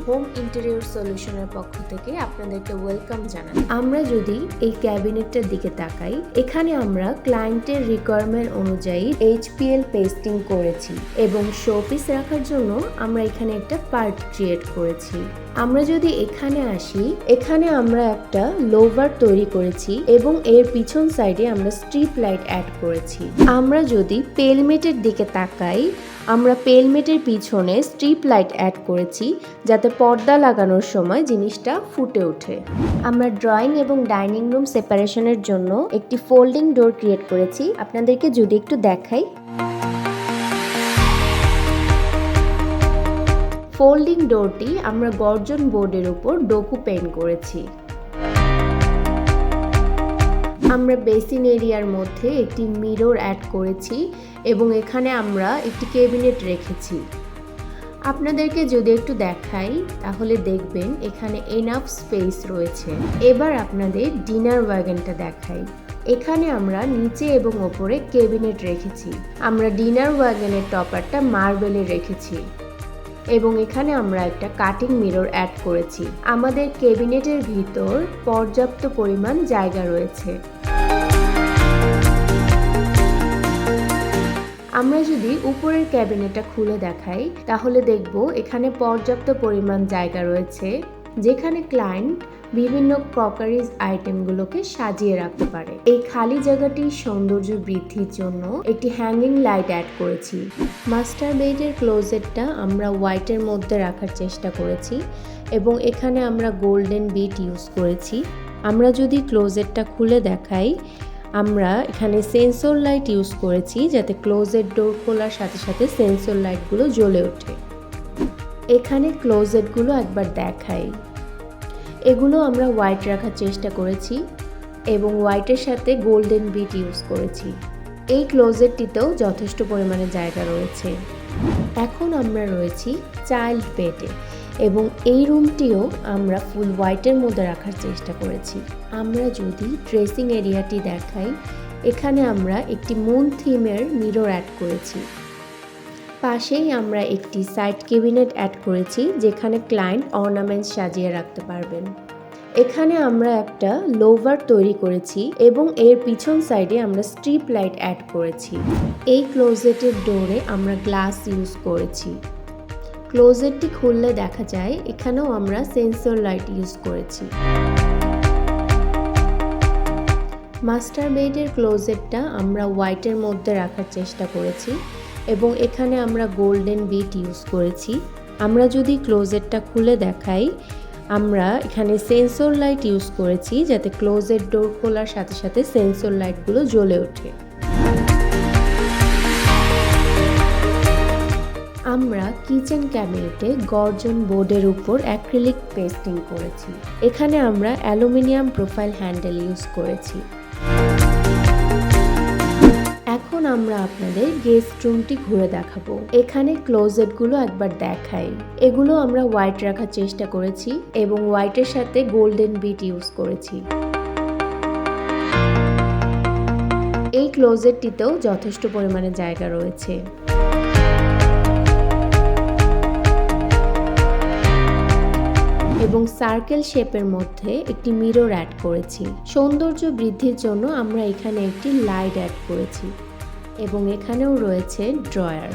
Home interior সলিউশনের পক্ষ থেকে আপনাদেরকে ওয়েলকাম জানাই। আমরা যদি এই ক্যাবিনেটটার দিকে তাকাই, এখানে আমরা ক্লায়েন্টের রিকোয়ারমেন্ট অনুযায়ী HPL পেস্টিং করেছি এবং শোপিস রাখার জন্য আমরা এখানে একটা পার্ট ক্রিয়েট করেছি। আমরা যদি এখানে আসি, এখানে আমরা একটা লোভার তৈরি করেছি এবং এর পিছন সাইডে আমরা স্ট্রিপ লাইট অ্যাড করেছি। আমরা যদি পেলমেটের দিকে তাকাই, আমরা পেলমেটের পিছনে স্ট্রিপ লাইট অ্যাড করেছি যাতে পর্দা লাগানোর সময় জিনিসটা ফুটে ওঠে। আমরা ড্রয়িং এবং ডাইনিং রুম সেপারেশনের জন্য একটি ফোল্ডিং ডোর ক্রিয়েট করেছি। আপনাদেরকে যদি একটু দেখাই, ফোল্ডিং ডোরটি আমরা গর্জন বোর্ডের উপর ডোকু পেইন্ট করেছি। আমরা বেসিন এরিয়ার মধ্যে একটি মিরর অ্যাড করেছি এবং এখানে আমরা একটি ক্যাবিনেট রেখেছি। আপনাদেরকে যদি একটু দেখাই তাহলে দেখবেন এখানে এনাফ স্পেস রয়েছে। এবার আপনাদের ডিনার ওয়াগনটা দেখাই। এখানে আমরা নিচে এবং ওপরে ক্যাবিনেট রেখেছি। আমরা ডিনার ওয়াগনের টপারটা মার্বেলে রেখেছি এবং এখানে আমরা একটা কাটিং মিরর অ্যাড করেছি। আমাদের ক্যাবিনেটের ভিতর পর্যাপ্ত পরিমাণ জায়গা রয়েছে। আমরা যদি উপরের ক্যাবিনেটটা খুলে দেখাই তাহলে দেখব এখানে পর্যাপ্ত পরিমাণ জায়গা রয়েছে যেখানে ক্লায়েন্ট বিভিন্ন ক্রকারিজ আইটেমগুলোকে সাজিয়ে রাখতে পারে। এই খালি জায়গাটির সৌন্দর্য বৃদ্ধির জন্য একটি হ্যাঙ্গিং লাইট অ্যাড করেছি। মাস্টার বেডের ক্লোজেটটা আমরা হোয়াইটের মধ্যে রাখার চেষ্টা করেছি এবং এখানে আমরা গোল্ডেন বিট ইউজ করেছি। আমরা যদি ক্লোজেটটা খুলে দেখাই, আমরা এখানে সেন্সর লাইট ইউজ করেছি যাতে ক্লোজেট ডোর খোলার সাথে সাথে সেন্সর লাইটগুলো জ্বলে ওঠে। এখানে ক্লোজেটগুলো একবার দেখাই। এগুলো আমরা হোয়াইট রাখার চেষ্টা করেছি এবং হোয়াইটের সাথে গোল্ডেন বিট ইউজ করেছি। এই ক্লোজেটটিতেও যথেষ্ট পরিমাণে জায়গা রয়েছে। এখন আমরা রয়েছি চাইল্ড বেডে এবং এই রুমটিও আমরা ফুল হোয়াইটের মধ্যে রাখার চেষ্টা করেছি। আমরা যদি ড্রেসিং এরিয়াটি দেখাই, এখানে আমরা একটি মুন থিমের মিরর অ্যাড করেছি। পাশেই আমরা একটি সাইড ক্যাবিনেট অ্যাড করেছি যেখানে ক্লায়েন্ট অর্নামেন্টস সাজিয়ে রাখতে পারবেন। এখানে আমরা একটা লোভার তৈরি করেছি এবং এর পিছন সাইডে আমরা স্ট্রিপ লাইট অ্যাড করেছি। এই ক্লোজেটের ডোরে আমরা গ্লাস ইউজ করেছি। ক্লোজেটটি খুললে দেখা যায় এখানেও আমরা সেন্সর লাইট ইউজ করেছি। মাস্টার বেডের ক্লোজেটটা আমরা হোয়াইটের মধ্যে রাখার চেষ্টা করেছি এবং এখানে আমরা গোল্ডেন বিট ইউজ করেছি। আমরা যদি ক্লোজেটটা খুলে দেখাই, আমরা এখানে সেন্সর লাইট ইউজ করেছি যাতে ক্লোজেট ডোর খোলার সাথে সাথে সেন্সর লাইটগুলো জ্বলে ওঠে। আমরা কিচেন ক্যাবিনেটে গর্জন বোর্ডের উপর অ্যাক্রিলিক পেস্টিং করেছি। এখানে আমরা অ্যালুমিনিয়াম প্রোফাইল হ্যান্ডেল ইউজ করেছি। এখন আমরা আপনাদের গেস্ট রুমটি ঘুরে দেখাবো। এখানে ক্লোজেটগুলো একবার দেখাই। এগুলো আমরা হোয়াইট রাখার চেষ্টা করেছি এবং হোয়াইটের সাথে গোল্ডেন বিট ইউজ করেছি। এই ক্লোজেটটিতেও যথেষ্ট পরিমাণে জায়গা রয়েছে। এবং সার্কেল শেপের মধ্যে একটি মিরর অ্যাড করেছি। সৌন্দর্য বৃদ্ধির জন্য আমরা এখানে একটি লাইট অ্যাড করেছি এবং এখানেও রয়েছে ড্রয়ার।